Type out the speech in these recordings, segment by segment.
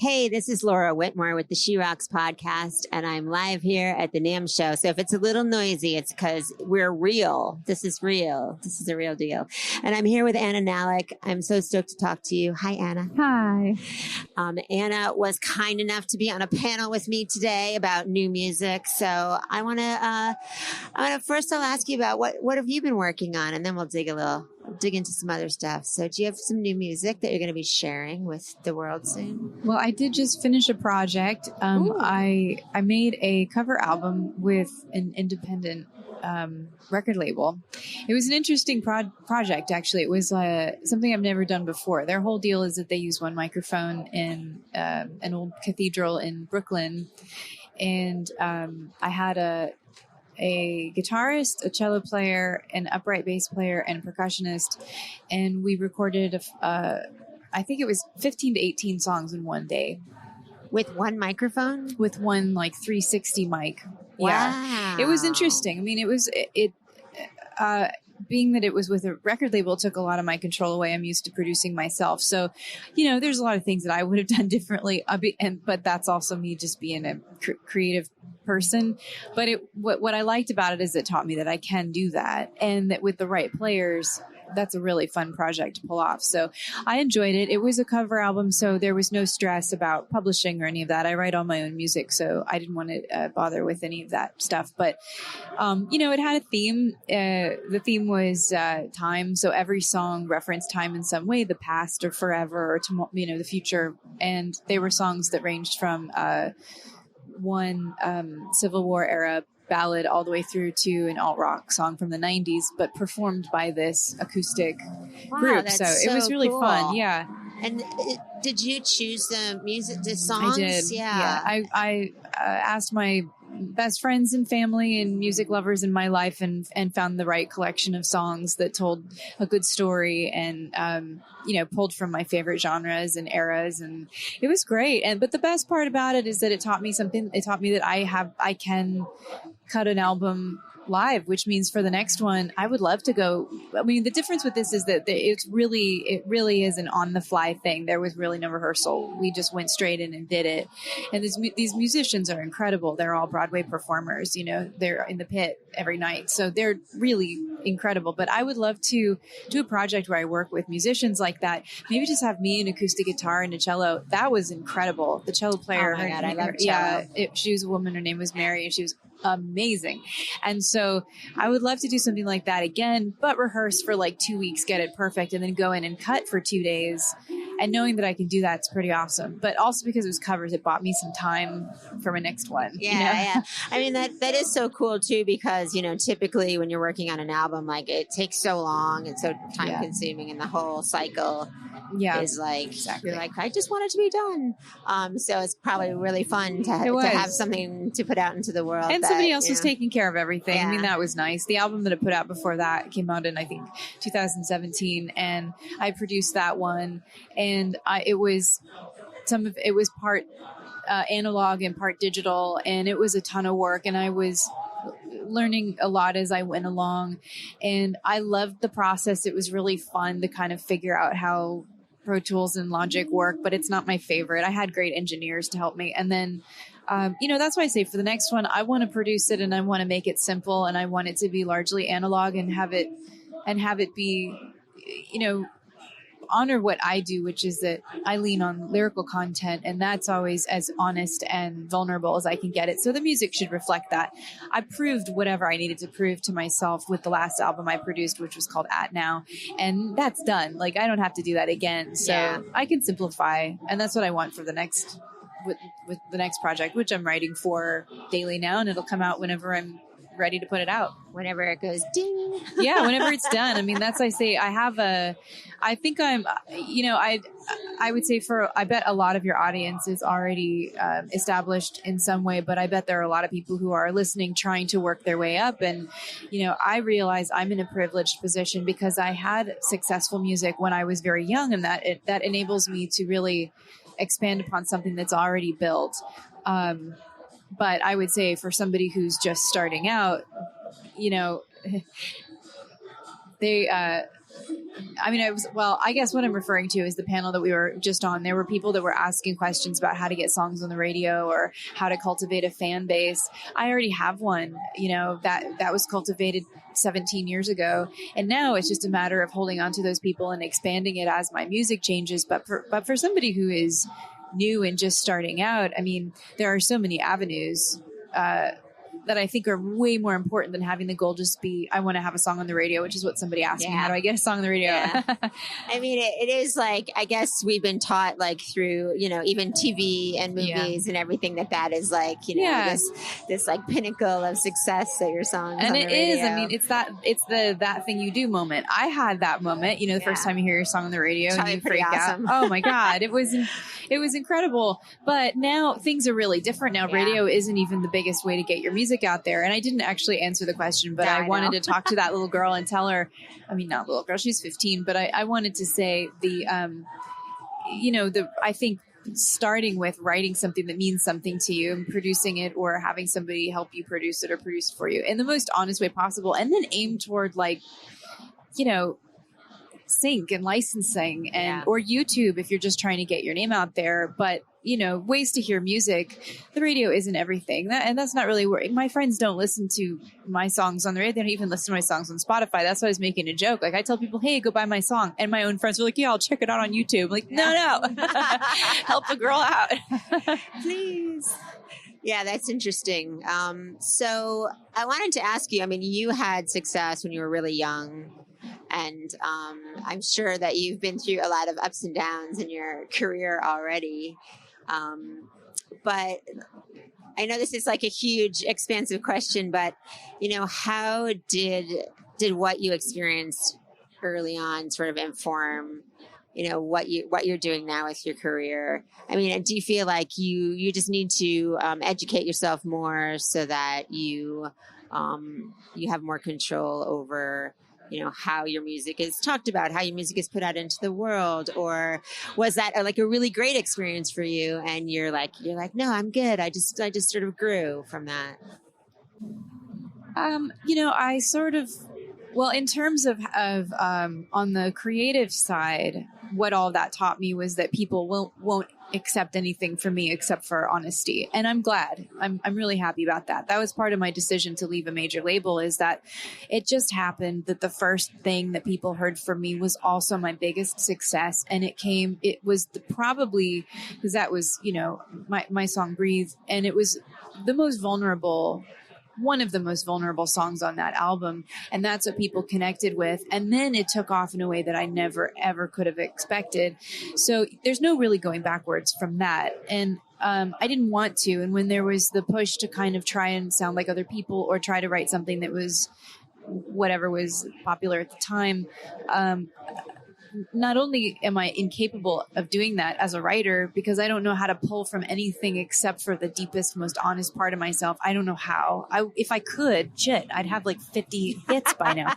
Hey, this is Laura Whitmore with the She Rocks podcast, and I'm live here at the NAMM show. So if it's a little noisy, it's because we're real. This is real. This is a real deal. And I'm here with Anna Nalick. I'm so stoked to talk to you. Hi, Anna. Hi. Anna was kind enough to be on a panel with me today about new music. So I want to first I'll ask you about what have you been working on, and then we'll dig into some other stuff. So do you have some new music that you're going to be sharing with the world soon? Well, I did just finish a project. I made a cover album with an independent record label. It was an interesting project, actually. It was something I've never done before. Their whole deal is that they use one microphone in an old cathedral in Brooklyn. And I had a guitarist, a cello player, an upright bass player, and a percussionist. And we recorded, I think it was 15 to 18 songs in one day. With one microphone? With one, 360 mic. Wow. Yeah. It was interesting. I mean, being that it was with a record label, it took a lot of my control away. I'm used to producing myself. So, there's a lot of things that I would have done differently. But that's also me just being a creative person. But what I liked about it is it taught me that I can do that, and that with the right players, that's a really fun project to pull off. So I enjoyed it. It was a cover album, so there was no stress about publishing or any of that. I write all my own music, so I didn't want to bother with any of that stuff. But, it had a theme. The theme was time. So every song referenced time in some way, the past or forever or the future. And they were songs that ranged from one Civil War era ballad all the way through to an alt rock song from the 90s, but performed by this acoustic group. So it was really cool. Fun. Yeah. And did you choose the songs? I did. Yeah. I asked my best friends and family and music lovers in my life and found the right collection of songs that told a good story and, pulled from my favorite genres and eras. And it was great. But the best part about it is that it taught me something. It taught me that I can cut an album live, which means for the next one, I would love to go. I mean, the difference with this is that it really is an on the fly thing. There was really no rehearsal. We just went straight in and did it. And these musicians are incredible. They're all Broadway performers, they're in the pit every night. So they're really incredible. But I would love to do a project where I work with musicians like that. Maybe just have me, an acoustic guitar and a cello. That was incredible. The cello player. Oh my God, I love cello. Yeah, she was a woman. Her name was Mary, and she was amazing. And so I would love to do something like that again, but rehearse for 2 weeks, get it perfect, and then go in and cut for 2 days. And knowing that I can do that's pretty awesome. But also because it was covers, it bought me some time for my next one. Yeah. I mean, that is so cool too, because, typically when you're working on an album, it takes so long and so time consuming, and the whole cycle is exactly. You're I just want it to be done. So it's probably really fun to have something to put out into the world. And somebody else was taking care of everything. Yeah. I mean, that was nice. The album that I put out before that came out in, I think, 2017. And I produced that one. And it was part analog and part digital. And it was a ton of work. And I was learning a lot as I went along. And I loved the process. It was really fun to kind of figure out how Pro Tools and Logic work, but it's not my favorite. I had great engineers to help me. And then, that's why I say for the next one, I want to produce it and I want to make it simple and I want it to be largely analog and have it be, honor what I do, which is that I lean on lyrical content, and that's always as honest and vulnerable as I can get it. So the music should reflect that. I proved whatever I needed to prove to myself with the last album I produced, which was called At Now, and that's done. I don't have to do that again. So I can simplify, and that's what I want for the next with the next project, which I'm writing for daily now, and it'll come out whenever I'm ready to put it out. Whenever it goes ding. Yeah, whenever it's done. I mean, that's, I say, I think I'm, I would say I bet a lot of your audience is already established in some way, but I bet there are a lot of people who are listening, trying to work their way up. And, I realize I'm in a privileged position because I had successful music when I was very young, and that enables me to really expand upon something that's already built. But I would say for somebody who's just starting out, they I guess what I'm referring to is the panel that we were just on. There were people that were asking questions about how to get songs on the radio or how to cultivate a fan base. I already have one, that was cultivated 17 years ago. And now it's just a matter of holding on to those people and expanding it as my music changes. But for somebody who is new and just starting out, there are so many avenues, that I think are way more important than having the goal just be, I want to have a song on the radio, which is what somebody asked me. How do I get a song on the radio? Yeah. It is like, I guess we've been taught like through, even TV and movies and everything that is like, this like pinnacle of success that your song. And it is, it's that thing you do moment. I had that moment, the first time you hear your song on the radio and you freak out. Oh my God. It was incredible. But now things are really different now. Radio isn't even the biggest way to get your music out there. And I didn't actually answer the question, but I wanted to talk to that little girl and tell her, not little girl, she's 15, but I wanted to say I think starting with writing something that means something to you and producing it or having somebody help you produce it or produce it for you in the most honest way possible. And then aim toward sync and licensing or YouTube if you're just trying to get your name out there. But ways to hear music. The radio isn't everything. And that's not really where my friends don't listen to my songs on the radio. They don't even listen to my songs on Spotify. That's why I was making a joke. Like I tell people, hey, go buy my song. And my own friends are like, yeah, I'll check it out on YouTube. I'm like, no, help the girl out. Please. Yeah, that's interesting. So I wanted to ask you, you had success when you were really young. And I'm sure that you've been through a lot of ups and downs in your career already. But I know this is like a huge, expansive question, but, how did what you experienced early on sort of inform, what you're doing now with your career? Do you feel like you just need to educate yourself more so that you have more control over how your music is talked about, how your music is put out into the world? Or was that a really great experience for you? And you're like, no, I'm good. I just sort of grew from that. I sort of, in terms of on the creative side, what all that taught me was that people won't accept anything from me except for honesty. And I'm glad. I'm really happy about that. That was part of my decision to leave a major label, is that it just happened that the first thing that people heard from me was also my biggest success. And it was probably because that was, my song Breathe. And it was one of the most vulnerable songs on that album. And that's what people connected with. And then it took off in a way that I never, ever could have expected. So there's no really going backwards from that. And I didn't want to. And when there was the push to kind of try and sound like other people or try to write something that was whatever was popular at the time, not only am I incapable of doing that as a writer, because I don't know how to pull from anything except for the deepest, most honest part of myself. I don't know how. If I could, I'd have like 50 hits by now,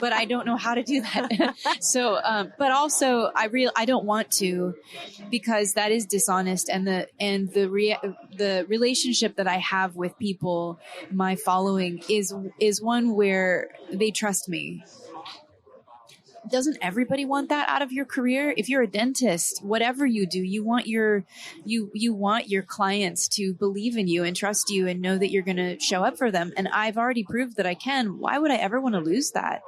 but I don't know how to do that. So, but also I don't want to, because that is dishonest. And the relationship that I have with people, my following is one where they trust me. Doesn't everybody want that out of your career? If you're a dentist, whatever you do, you want your clients to believe in you and trust you and know that you're going to show up for them. And I've already proved that I can. Why would I ever want to lose that?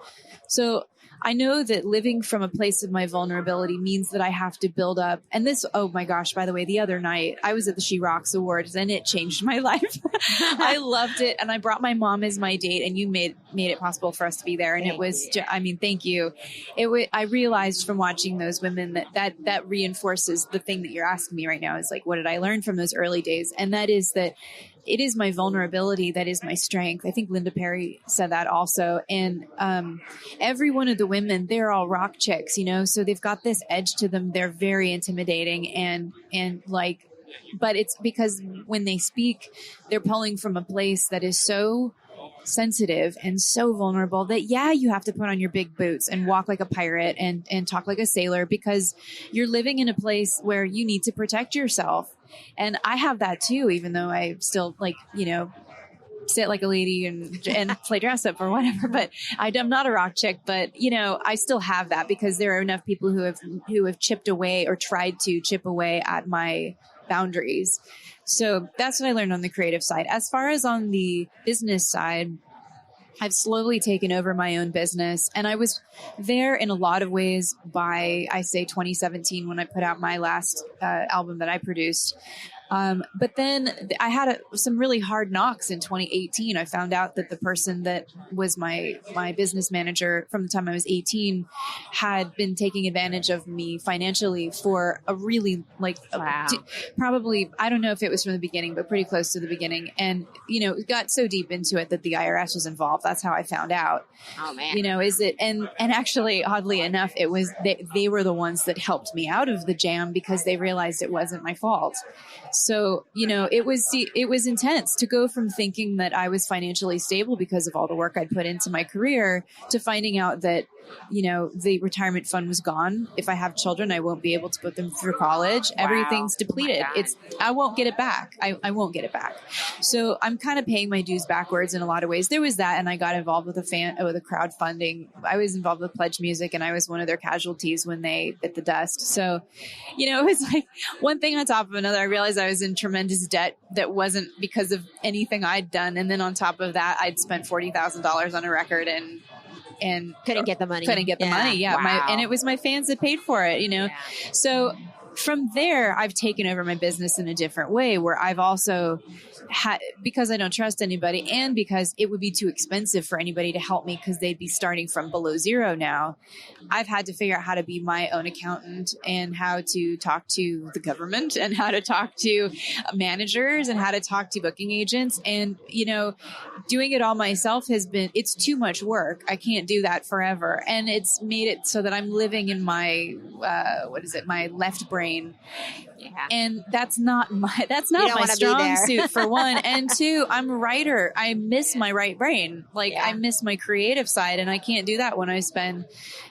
So I know that living from a place of my vulnerability means that I have to build up. And this, oh my gosh, by the way, the other night I was at the She Rocks Awards and it changed my life. I loved it. And I brought my mom as my date, and you made it possible for us to be there. And thank you. I realized from watching those women that reinforces the thing that you're asking me right now, is like, what did I learn from those early days? And that is that it is my vulnerability that is my strength. I think Linda Perry said that also. And every one of the women, they're all rock chicks, so they've got this edge to them. They're very intimidating and but it's because when they speak, they're pulling from a place that is so sensitive and so vulnerable that, you have to put on your big boots and walk like a pirate and talk like a sailor, because you're living in a place where you need to protect yourself. And I have that too, even though I still sit like a lady and play dress up or whatever, but I'm not a rock chick, but I still have that because there are enough people who have chipped away or tried to chip away at my boundaries. So that's what I learned on the creative side. As far as on the business side, I've slowly taken over my own business, and I was there in a lot of ways by, I say 2017, when I put out my last album that I produced. But then I had some really hard knocks in 2018. I found out that the person that was my business manager from the time I was 18 had been taking advantage of me financially for a really probably, I don't know if it was from the beginning, but pretty close to the beginning. And, got so deep into it that the IRS was involved. That's how I found out. Oh man. And actually, oddly enough, it was, they were the ones that helped me out of the jam because they realized it wasn't my fault. So, it was intense to go from thinking that I was financially stable because of all the work I'd put into my career to finding out that, the retirement fund was gone. If I have children, I won't be able to put them through college. Wow. Everything's depleted. I won't get it back. I won't get it back. So I'm kind of paying my dues backwards in a lot of ways. There was that. And I got involved with a crowdfunding. I was involved with Pledge Music, and I was one of their casualties when they bit the dust. So, it was like one thing on top of another. I realized I was in tremendous debt that wasn't because of anything I'd done. And then on top of that, I'd spent $40,000 on a record and couldn't get the money. Yeah. Wow. And it was my fans that paid for it, Yeah. So from there, I've taken over my business in a different way where I've also because I don't trust anybody and because it would be too expensive for anybody to help me because they'd be starting from below zero now. I've had to figure out how to be my own accountant and how to talk to the government and how to talk to managers and how to talk to booking agents. And, doing it all myself it's too much work. I can't do that forever. And it's made it so that I'm living in my, my left brain. Yeah. And that's not my strong suit for one. And two, I'm a writer. I miss my right brain. I miss my creative side, and I can't do that when I spend,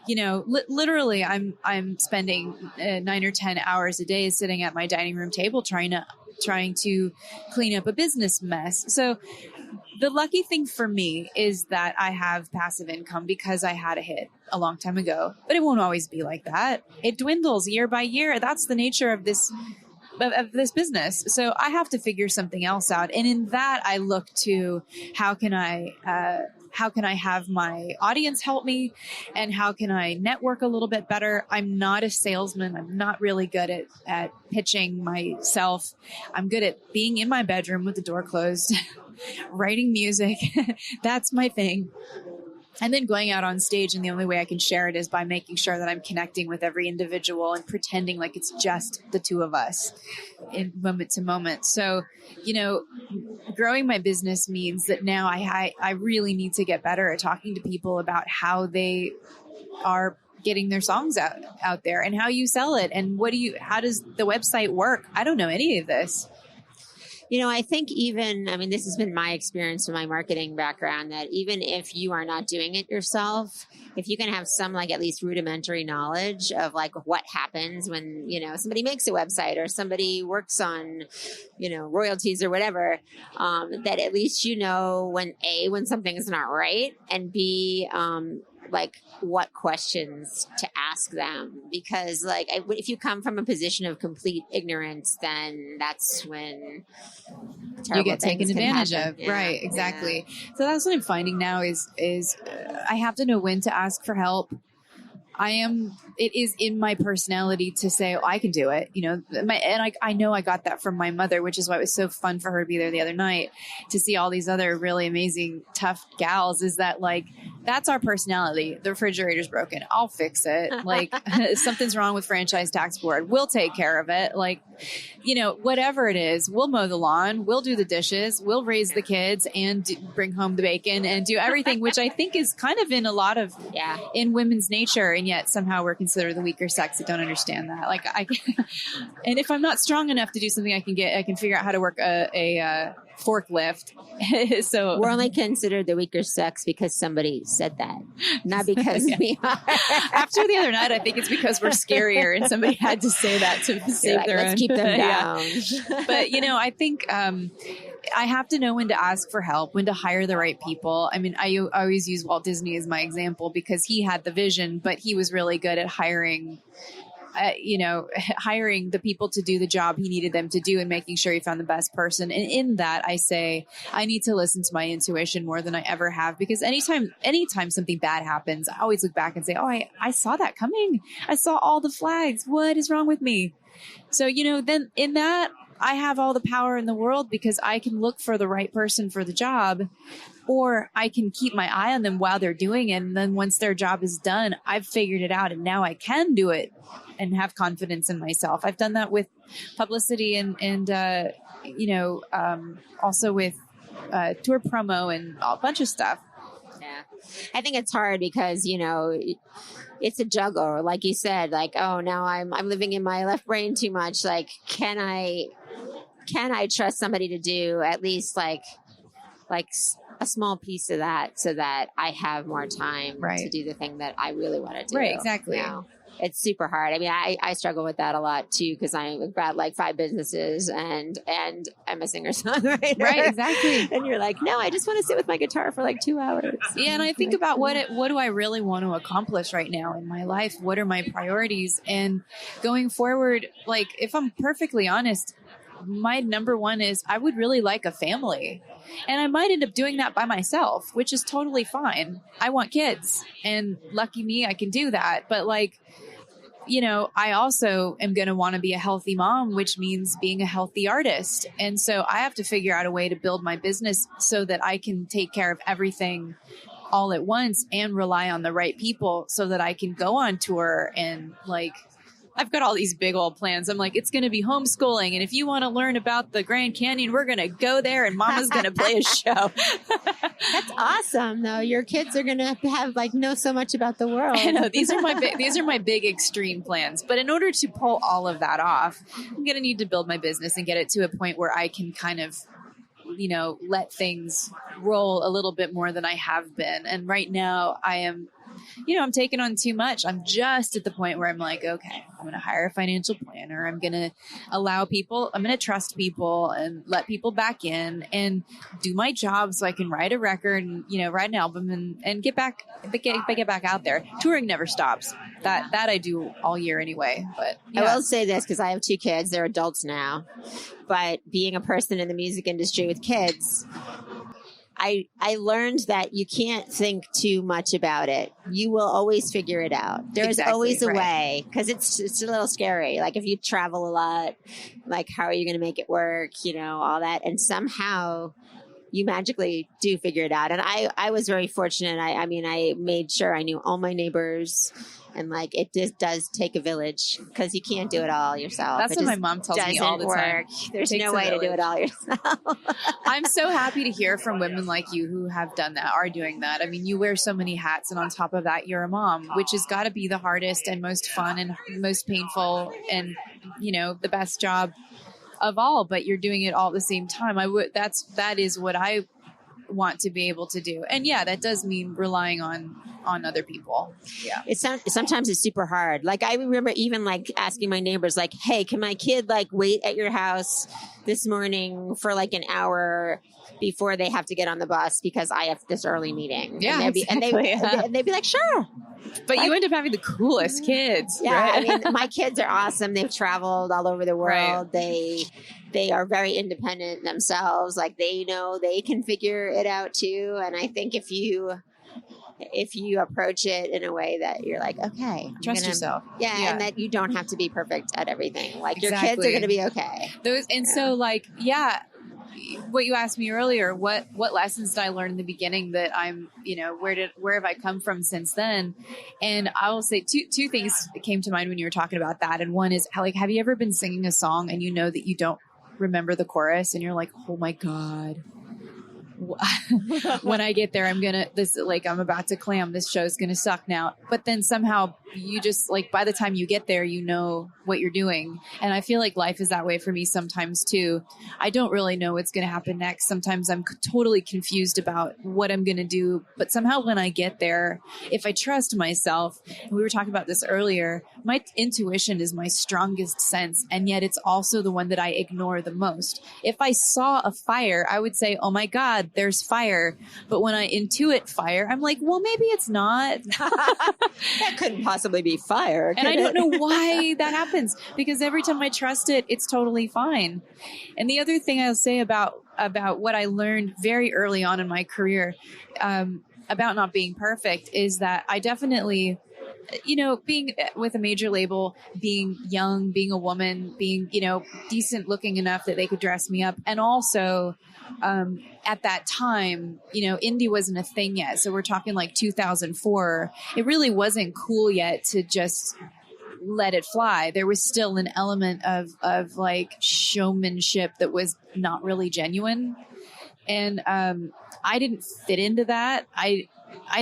literally I'm spending 9 or 10 hours a day sitting at my dining room table trying to clean up a business mess. So the lucky thing for me is that I have passive income because I had a hit a long time ago, but it won't always be like that. It dwindles year by year. That's the nature of this business. So I have to figure something else out. And in that, I look to how can I have my audience help me, and how can I network a little bit better? I'm not a salesman. I'm not really good at pitching myself. I'm good at being in my bedroom with the door closed, writing music. That's my thing. And then going out on stage, and the only way I can share it is by making sure that I'm connecting with every individual and pretending like it's just the two of us in moment to moment. So, growing my business means that now I really need to get better at talking to people about how they are getting their songs out there and how you sell it. And how does the website work? I don't know any of this. I think this has been my experience from my marketing background, that even if you are not doing it yourself, if you can have some at least rudimentary knowledge of what happens when, somebody makes a website or somebody works on, royalties or whatever, that at least when something is not right, and B, what questions to ask them, because if you come from a position of complete ignorance, then that's when you get taken advantage of. Yeah. Right. Exactly. Yeah. So that's what I'm finding now is I have to know when to ask for help. It is in my personality to say, oh, I can do it, I know I got that from my mother, which is why it was so fun for her to be there the other night to see all these other really amazing, tough gals, is that that's our personality. The refrigerator's broken. I'll fix it. Something's wrong with franchise tax board. We'll take care of it. Whatever it is, we'll mow the lawn, we'll do the dishes, we'll raise the kids and bring home the bacon and do everything, which I think is kind of in a lot of, in women's nature. And yet somehow we're considered the weaker sex that don't understand that. And if I'm not strong enough to do something, I can figure out how to work a forklift. So we're only considered the weaker sex because somebody said that, not because we are. After the other night, I think it's because we're scarier and somebody had to say that to save their own. Let's keep them down. But, I think I have to know when to ask for help, when to hire the right people. I mean, I always use Walt Disney as my example because he had the vision, but he was really good at hiring the people to do the job he needed them to do and making sure he found the best person. And in that, I say, I need to listen to my intuition more than I ever have, because anytime something bad happens, I always look back and say, oh, I saw that coming. I saw all the flags. What is wrong with me? So, then in that, I have all the power in the world because I can look for the right person for the job, or I can keep my eye on them while they're doing it. And then once their job is done, I've figured it out and now I can do it and have confidence in myself. I've done that with publicity and also with tour promo and a bunch of stuff. Yeah. I think it's hard because, it's a juggle. Like you said, like, oh, now I'm living in my left brain too much. Like, can I trust somebody to do at least like a small piece of that so that I have more time to do the thing that I really want to do? Right. Exactly. It's super hard. I mean, I struggle with that a lot too, because I've got like 5 businesses and I'm a singer-songwriter. Right, exactly. And you're like, no, I just want to sit with my guitar for like 2 hours. Yeah, and I think about what do I really want to accomplish right now in my life? What are my priorities? And going forward, like, if I'm perfectly honest, my number one is I would really like a family. And I might end up doing that by myself, which is totally fine. I want kids, and lucky me, I can do that. But like, I also am going to want to be a healthy mom, which means being a healthy artist. And so I have to figure out a way to build my business so that I can take care of everything all at once and rely on the right people so that I can go on tour. And like, I've got all these big old plans. I'm like, it's going to be homeschooling. And if you want to learn about the Grand Canyon, we're going to go there and mama's going to play a show. That's awesome, though. Your kids are going to have know so much about the world. I know. These are my big extreme plans. But in order to pull all of that off, I'm going to need to build my business and get it to a point where I can kind of, let things roll a little bit more than I have been. And right now I am, I'm taking on too much. I'm just at the point where I'm like, okay, I'm going to hire a financial planner. I'm going to I'm going to trust people and let people back in and do my job so I can write a record and, write an album and get back out there. Touring never stops. That I do all year anyway. But yeah. I will say this because I have 2 kids. They're adults now. But being a person in the music industry with kids, I learned that you can't think too much about it. You will always figure it out. There's always a way, because it's a little scary. Like if you travel a lot, like how are you going to make it work? All that. And somehow you magically do figure it out. And I was very fortunate. I made sure I knew all my neighbors. And it just does take a village because you can't do it all yourself. That's what my mom tells me all the time. There's no way to do it all yourself. I'm so happy to hear from women like you who have done that, are doing that. I mean, you wear so many hats, and on top of that, you're a mom, which has got to be the hardest and most fun and most painful and, the best job of all. But you're doing it all at the same time. That is what I want to be able to do. And yeah, that does mean relying on other people. Yeah. Sometimes it's super hard. Like I remember even asking my neighbors, hey, can my kid wait at your house this morning for an hour before they have to get on the bus because I have this early meeting? Yeah. And they'd be like, sure. But you end up having the coolest kids. Yeah. Right? I mean, my kids are awesome. They've traveled all over the world. Right. They are very independent themselves. They know they can figure it out too. And I think if you approach it in a way that you're okay, trust yourself. Yeah. And that you don't have to be perfect at everything. Your kids are going to be okay. So what you asked me earlier, what lessons did I learn in the beginning that I'm, where have I come from since then? And I will say two things that came to mind when you were talking about that. And one is have you ever been singing a song and you know that you don't remember the chorus and you're like, oh my God, when I get there, I'm about to clam, this show's going to suck now. But then somehow you just like, by the time you get there, you know what you're doing. And I feel like life is that way for me sometimes too. I don't really know what's going to happen next. Sometimes I'm totally confused about what I'm going to do. But somehow when I get there, if I trust myself, and we were talking about this earlier, my intuition is my strongest sense. And yet it's also the one that I ignore the most. If I saw a fire, I would say, oh my God, there's fire. But when I intuit fire, I'm like, well, maybe it's not. That couldn't possibly be fire. And I don't know why that happens, because every time I trust it, it's totally fine. And the other thing I'll say about what I learned very early on in my career about not being perfect is that I definitely, being with a major label, being young, being a woman, being, decent looking enough that they could dress me up. And also, at that time, indie wasn't a thing yet. So we're talking like 2004. It really wasn't cool yet to just let it fly. There was still an element of like showmanship that was not really genuine. And, I didn't fit into that. I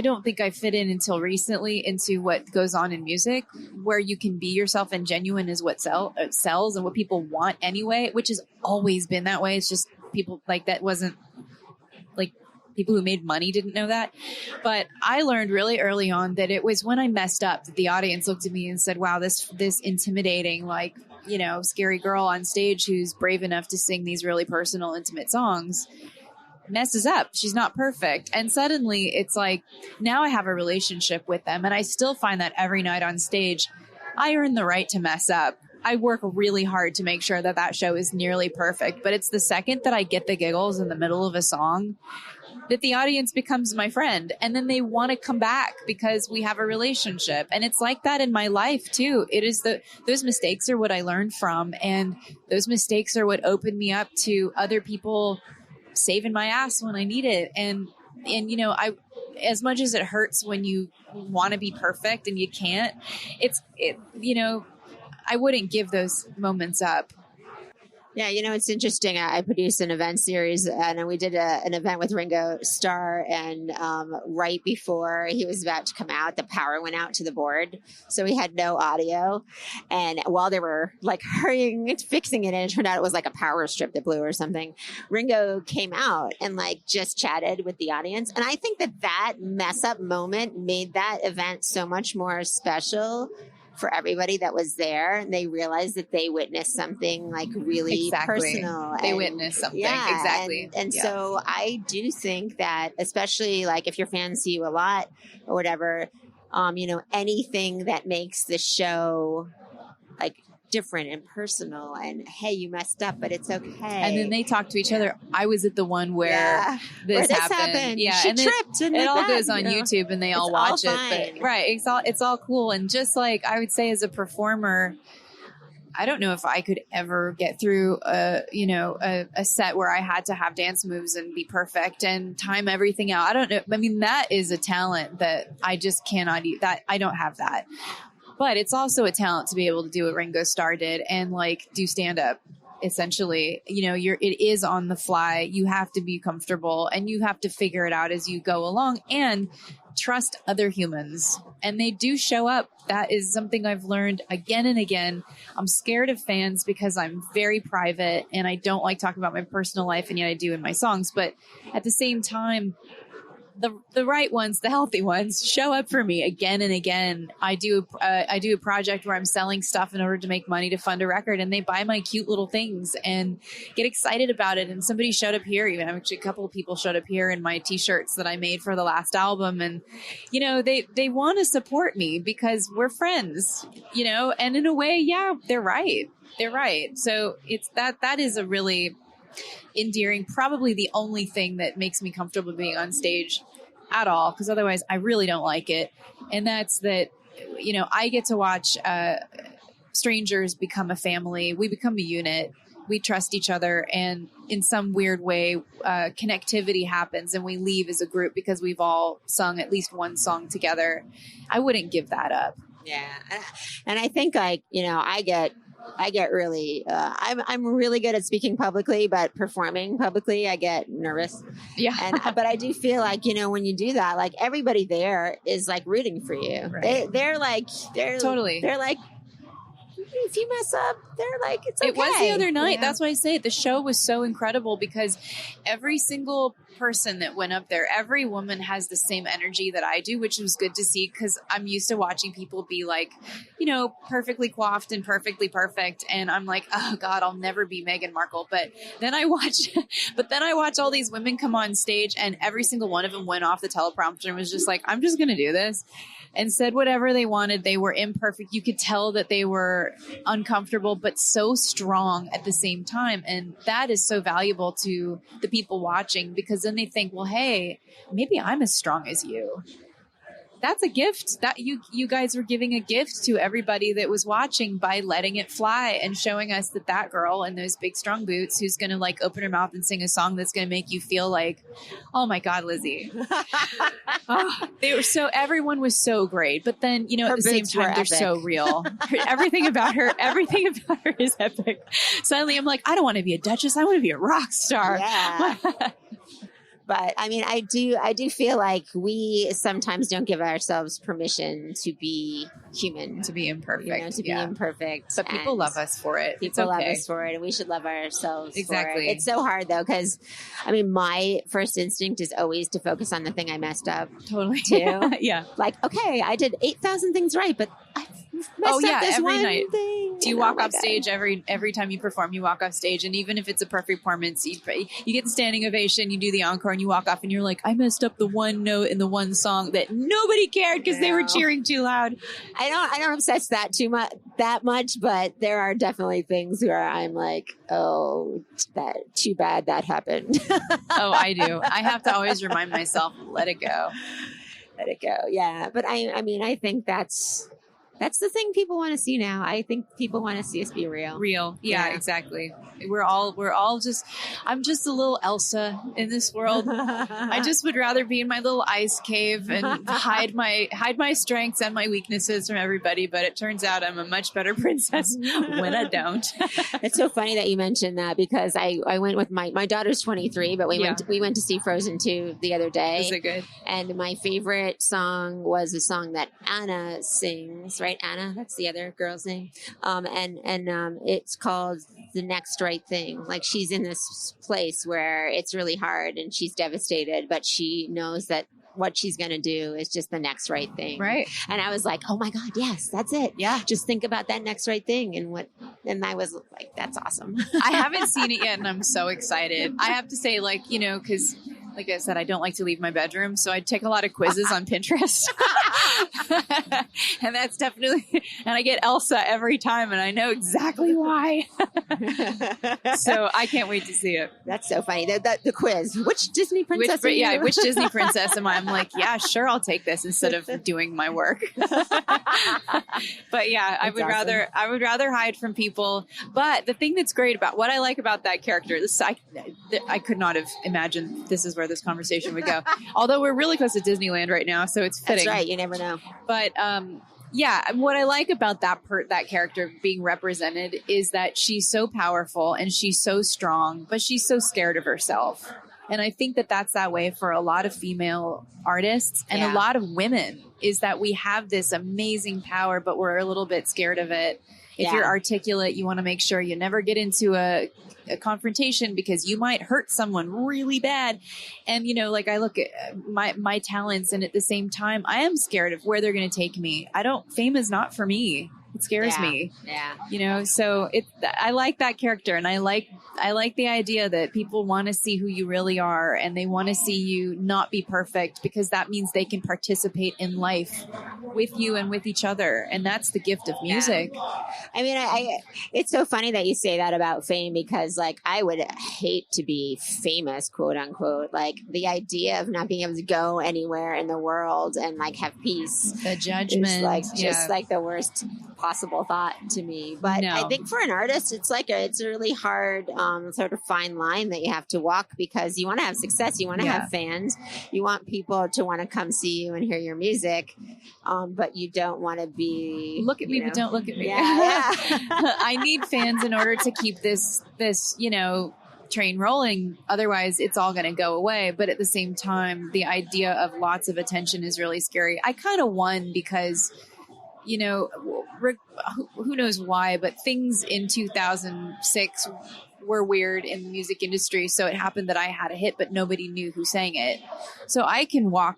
don't think I fit in until recently into what goes on in music, where you can be yourself and genuine is what sells and what people want anyway, which has always been that way. It's just people like that wasn't like people who made money didn't know that. But I learned really early on that it was when I messed up that the audience looked at me and said, wow, this intimidating, like, scary girl on stage who's brave enough to sing these really personal, intimate songs messes up. She's not perfect. And suddenly it's like, now I have a relationship with them. And I still find that every night on stage, I earn the right to mess up. I work really hard to make sure that show is nearly perfect. But it's the second that I get the giggles in the middle of a song that the audience becomes my friend. And then they want to come back because we have a relationship. And it's like that in my life too. It is those mistakes are what I learned from. And those mistakes are what opened me up to other people saving my ass when I need it. And I, as much as it hurts when you want to be perfect and you can't, I wouldn't give those moments up. Yeah, it's interesting. I produced an event series, and we did an event with Ringo Starr, and right before he was about to come out, the power went out to the board, so we had no audio. And while they were like hurrying, fixing it, and it turned out it was like a power strip that blew or something, Ringo came out and like just chatted with the audience. And I think that mess up moment made that event so much more special for everybody that was there. And they realized that they witnessed something like really personal. They witnessed something. Yeah, exactly. And so I do think that, especially like if your fans see you a lot or whatever, anything that makes the show like different and personal, and hey, you messed up, but it's okay. And then they talk to each other. I was at the one where this happened. Yeah, she tripped. It all goes on YouTube, and they all watch it. But, right, it's all cool. And just like I would say, as a performer, I don't know if I could ever get through a set where I had to have dance moves and be perfect and time everything out. I don't know. I mean, that is a talent that I just cannot that I don't have that. But it's also a talent to be able to do what Ringo Starr did and like do stand up. Essentially, it is on the fly. You have to be comfortable and you have to figure it out as you go along and trust other humans. And they do show up. That is something I've learned again and again. I'm scared of fans because I'm very private and I don't like talking about my personal life, and yet I do in my songs. But at the same time, the right ones, the healthy ones, show up for me again and again. I do a project where I'm selling stuff in order to make money to fund a record, and they buy my cute little things and get excited about it. And somebody showed up here, even actually a couple of people showed up here in my t-shirts that I made for the last album. And, they want to support me because we're friends, and in a way, yeah, they're right. They're right. So it's that is a really endearing, probably the only thing that makes me comfortable being on stage at all, because otherwise I really don't like it. And that's that, I get to watch strangers become a family. We become a unit. We trust each other, and in some weird way, connectivity happens, and we leave as a group because we've all sung at least one song together. I wouldn't give that up. Yeah. And I think I get really, I'm really good at speaking publicly, but performing publicly, I get nervous. Yeah. But I do feel like, when you do that, like everybody there is like rooting for you. Right. They're Totally. They're like, if you mess up, they're like, it's okay. It was the other night. Yeah. That's why I say it. The show was so incredible because every single person that went up there, every woman has the same energy that I do, which was good to see because I'm used to watching people be like, perfectly coiffed and perfectly perfect. And I'm like, oh God, I'll never be Meghan Markle. But then I watch all these women come on stage and every single one of them went off the teleprompter and was just like, I'm just going to do this. And said whatever they wanted. They were imperfect. You could tell that they were uncomfortable, but so strong at the same time. And that is so valuable to the people watching because then they think, well, hey, maybe I'm as strong as you. That's a gift that you guys were giving a gift to everybody that was watching by letting it fly and showing us that girl in those big strong boots who's going to like open her mouth and sing a song that's going to make you feel like, oh my God, Lizzie. Everyone was so great. But then, at the same time, they're so real. Everything about her is epic. Suddenly I'm like, I don't want to be a duchess. I want to be a rock star. Yeah. But I mean, I do feel like we sometimes don't give ourselves permission to be human, to be imperfect, be imperfect. But people love us for it. People love us for it, and we should love ourselves. Exactly. For it. It's so hard though, because I mean, my first instinct is always to focus on the thing I messed up. Totally. Too. Yeah. Like, okay, I did 8,000 things right, but I messed up this every one night. thing. Do you walk off stage every time you perform? You walk off stage, and even if it's a perfect performance, you get the standing ovation. You do the encore, and you walk off, and you're like, I messed up the one note in the one song that nobody cared because they were cheering too loud. I don't obsess that much, but there are definitely things where I'm like, oh, that too bad that happened. Oh, I do. I have to always remind myself, let it go. Let it go. Yeah, but I mean, I think that's the thing people want to see now. I think people want to see us be real. Yeah, exactly. We're all just, I'm just a little Elsa in this world. I just would rather be in my little ice cave and hide my strengths and my weaknesses from everybody. But it turns out I'm a much better princess when I don't. It's so funny that you mentioned that because I went with my daughter's 23, but we went to see Frozen 2 the other day. Is it good? And my favorite song was a song that Anna sings, right? Anna, that's the other girl's name. And it's called The Next Right Thing. Like she's in this place where it's really hard and she's devastated, but she knows that what she's going to do is just the next right thing. Right. And I was like, oh my God, yes, that's it. Yeah. Just think about that next right thing. And I was like, that's awesome. I haven't seen it yet and I'm so excited. I have to say, because like I said, I don't like to leave my bedroom, so I take a lot of quizzes on Pinterest. And that's definitely, and I get Elsa every time, and I know exactly why. So I can't wait to see it. That's so funny. The quiz. Which Disney princess are you? Which Disney princess am I? I'm like, yeah, sure, I'll take this instead of doing my work. But yeah, I would rather hide from people. But the thing that's great about what I like about that character, I could not have imagined this is where this conversation would go. Although we're really close to Disneyland right now, so it's fitting. That's right. You never know. But what I like about that character being represented is that she's so powerful and she's so strong, but she's so scared of herself. And I think that that's that way for a lot of female artists and a lot of women, is that we have this amazing power, but we're a little bit scared of it. If you're articulate, you want to make sure you never get into a confrontation because you might hurt someone really bad. And, I look at my talents, and at the same time, I am scared of where they're going to take me. Fame is not for me. It scares me. Yeah. So I like that character, and I like the idea that people want to see who you really are, and they want to see you not be perfect, because that means they can participate in life with you and with each other. And that's the gift of music. I mean, it's so funny that you say that about fame, because I would hate to be famous, quote unquote. Like the idea of not being able to go anywhere in the world and have peace. The judgment. Is just the worst possible thought to me. But No. I think for an artist, it's a really hard sort of fine line that you have to walk, because you want to have success. You want to have fans. You want people to want to come see you and hear your music. But you don't want to be... Look at me, but don't look at me. Yeah. I need fans in order to keep this, train rolling. Otherwise, it's all going to go away. But at the same time, the idea of lots of attention is really scary. I kind of won because, who knows why, but things in 2006 were weird in the music industry. So it happened that I had a hit, but nobody knew who sang it. So I can walk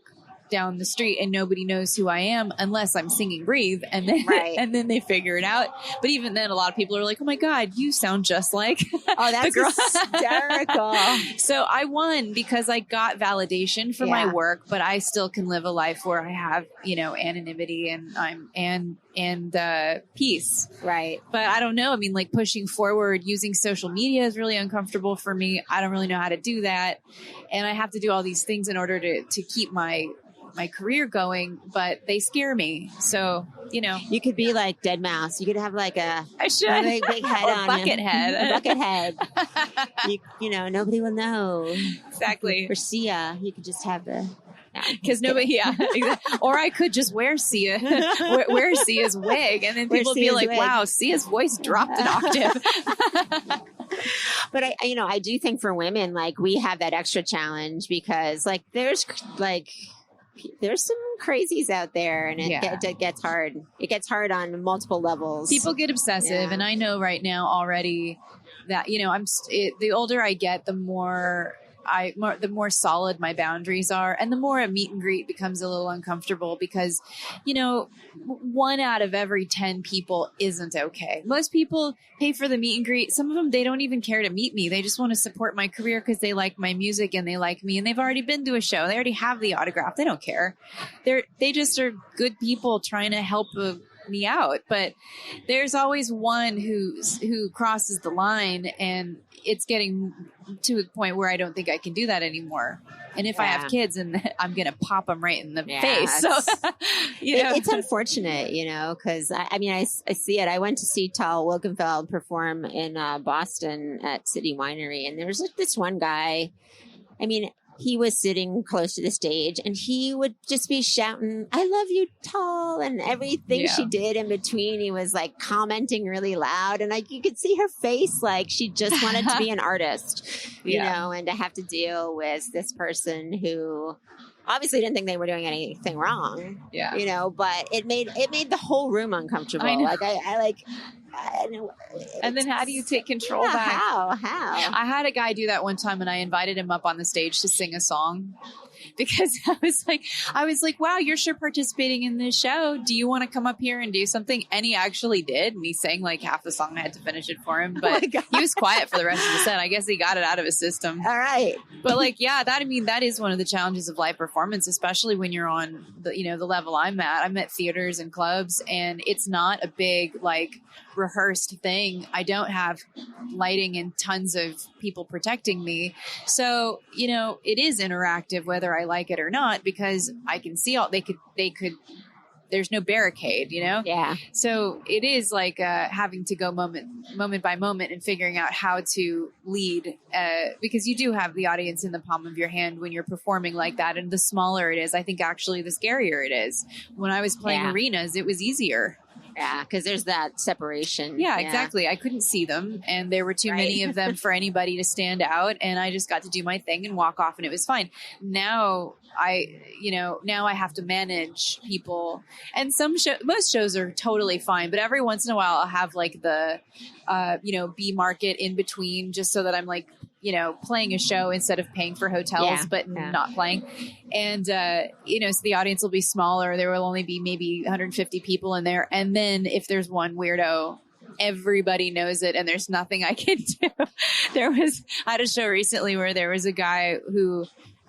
down the street and nobody knows who I am unless I'm singing Breathe, and then and then they figure it out. But even then, a lot of people are like, "Oh my God, you sound just like that's the girl." hysterical. So I won because I got validation for my work, but I still can live a life where I have anonymity and peace. Right. But I don't know. I mean, like, pushing forward using social media is really uncomfortable for me. I don't really know how to do that, and I have to do all these things in order to keep my career going, but they scare me. So, you could be like Dead Mouse. You could have like a big head or on bucket him. head. A bucket head. Nobody will know. Exactly. Or Sia. You could just have the... Because nobody, or I could just wear Sia, wear Sia's wig, and then people would be like, "Wow, Sia's voice dropped an octave." But I do think for women, like, we have that extra challenge because, like, there's some crazies out there, and it gets hard. It gets hard on multiple levels. People get obsessive, and I know right now already that the older I get, the more solid my boundaries are, and the more a meet and greet becomes a little uncomfortable because, 1 out of every 10 people isn't okay. Most people pay for the meet and greet. Some of them, they don't even care to meet me. They just want to support my career because they like my music and they like me, and they've already been to a show. They already have the autograph. They don't care. They just are good people trying to help me out. But there's always one who crosses the line, and it's getting to a point where I don't think I can do that anymore. And if I have kids, and I'm going to pop them right in the face. So, it's unfortunate, because I see it. I went to see Tal Wilkenfeld perform in Boston at City Winery, and there was this one guy. He was sitting close to the stage, and he would just be shouting, "I love you, Tal," and everything she did in between. He was like commenting really loud, and you could see her face, like she just wanted to be an artist, you know, and to have to deal with this person who obviously didn't think they were doing anything wrong, but it made the whole room uncomfortable. I know. And then how do you take control back? How? I had a guy do that one time, and I invited him up on the stage to sing a song because I was like, wow, you're sure participating in this show. Do you want to come up here and do something? And he actually did. And he sang like half the song. I had to finish it for him, but he was quiet for the rest of the set. I guess he got it out of his system. All right. But that is one of the challenges of live performance, especially when you're on the level I'm at. I'm at theaters and clubs, and it's not a big, rehearsed thing. I don't have lighting and tons of people protecting me. So, it is interactive whether I like it or not, because I can see they could, there's no barricade, Yeah. So it is like having to go moment by moment and figuring out how to lead, because you do have the audience in the palm of your hand when you're performing like that. And the smaller it is, I think actually the scarier it is. When I was playing arenas, it was easier. Yeah, because there's that separation. Yeah, exactly. I couldn't see them, and there were too many of them for anybody to stand out, and I just got to do my thing and walk off, and it was fine. Now I have to manage people, and most shows are totally fine, but every once in a while I'll have like the, B market in between, just so that I'm like, playing a show instead of paying for hotels, but not playing. And, so the audience will be smaller. There will only be maybe 150 people in there. And then if there's one weirdo, everybody knows it, and there's nothing I can do. I had a show recently where there was a guy who,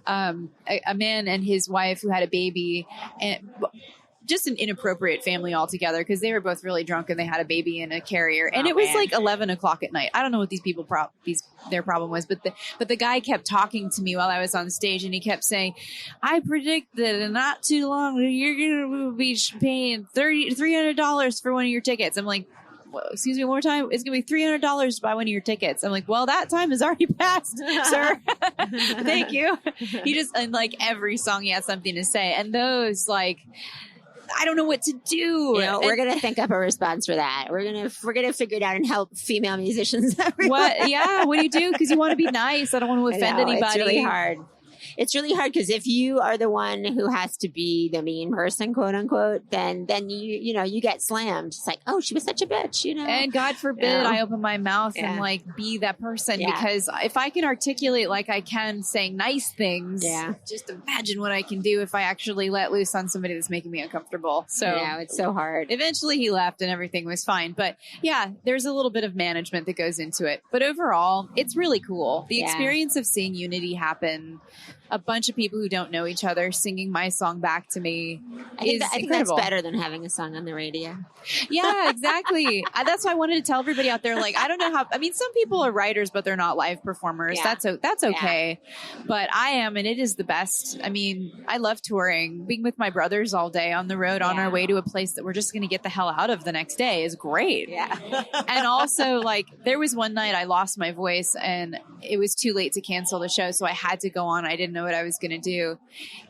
a man and his wife who had a baby, and just an inappropriate family altogether because they were both really drunk and they had a baby in a carrier. And Oh, it was man. like 11 o'clock at night. I don't know what these people their problem was, but the guy kept talking to me while I was on stage, and he kept saying, I predict that in not too long you're going to be paying $300 for one of your tickets. I'm like, excuse me, one more time. It's going to be $300 to buy one of your tickets. I'm like, well, that time has already passed, sir. Thank you. He just, and like every song he has something to say. And those, like, I don't know what to do. You know, we're going to think up a response for that. We're going to figure it out and help female musicians everywhere. What? Yeah. What do you do? Because you want to be nice. I don't want to offend anybody. It's really hard. It's really hard because if you are the one who has to be the mean person, quote unquote, then you get slammed. It's like, oh, she was such a bitch, you know. And God forbid I open my mouth and like be that person, because if I can articulate like I can saying nice things, just imagine what I can do if I actually let loose on somebody that's making me uncomfortable. So yeah, it's so hard. Eventually he left and everything was fine. But yeah, there's a little bit of management that goes into it. But overall, it's really cool. The experience of seeing unity happen, a bunch of people who don't know each other singing my song back to me. I think that's better than having a song on the radio. Yeah, exactly. That's why I wanted to tell everybody out there, like, I don't know how, I mean, some people are writers, but they're not live performers. Yeah. That's okay. Yeah. But I am, and it is the best. I mean, I love touring. Being with my brothers all day on the road on our way to a place that we're just going to get the hell out of the next day is great. Yeah. And also, like, there was one night I lost my voice and it was too late to cancel the show. So I had to go on. I didn't know what I was going to do.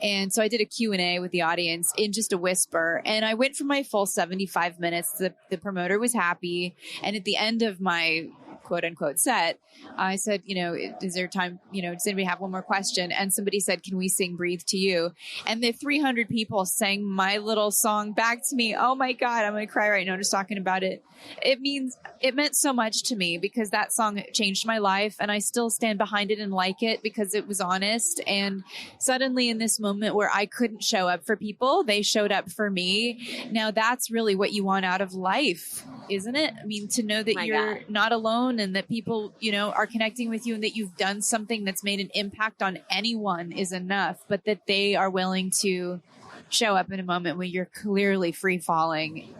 And so I did a Q&A with the audience in just a whisper. And I went for my full 75 minutes. The promoter was happy. And at the end of my quote unquote set, I said, is there time, does anybody have one more question? And somebody said, can we sing Breathe to You? And the 300 people sang my little song back to me. Oh my God, I'm going to cry right now just talking about it. It meant so much to me because that song changed my life and I still stand behind it and like it because it was honest. And suddenly in this moment where I couldn't show up for people, they showed up for me. Now that's really what you want out of life, isn't it? I mean, to know that you're not alone and that people, are connecting with you and that you've done something that's made an impact on anyone is enough, but that they are willing to show up in a moment when you're clearly free falling.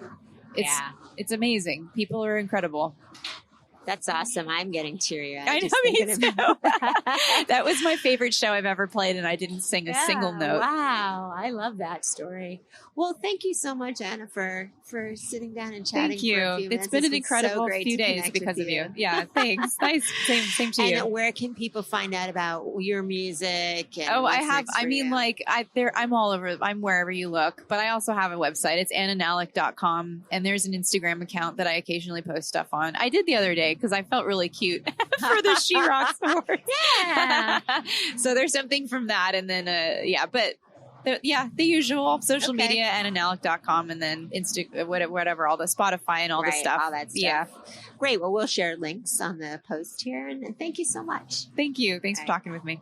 It's amazing. People are incredible. That's awesome. I'm getting teary. I know, me too. That was my favorite show I've ever played, and I didn't sing a single note. Wow. I love that story. Well, thank you so much, Anna, for sitting down and chatting. Thank you. For a few minutes. It's been an incredible few days because of you. Yeah, thanks. Nice. Same to you. And where can people find out about your music? And I'm all over. I'm wherever you look, but I also have a website. It's annanalick.com, and there's an Instagram account that I occasionally post stuff on. I did the other day because I felt really cute for the She Rocks Awards. Yeah. So there's something from that. And then, the usual social media, annanalick.com, and then whatever, all the Spotify and all the stuff. All that stuff. Yeah. Great. Well, we'll share links on the post here. And thank you so much. Thank you. Thanks for talking with me.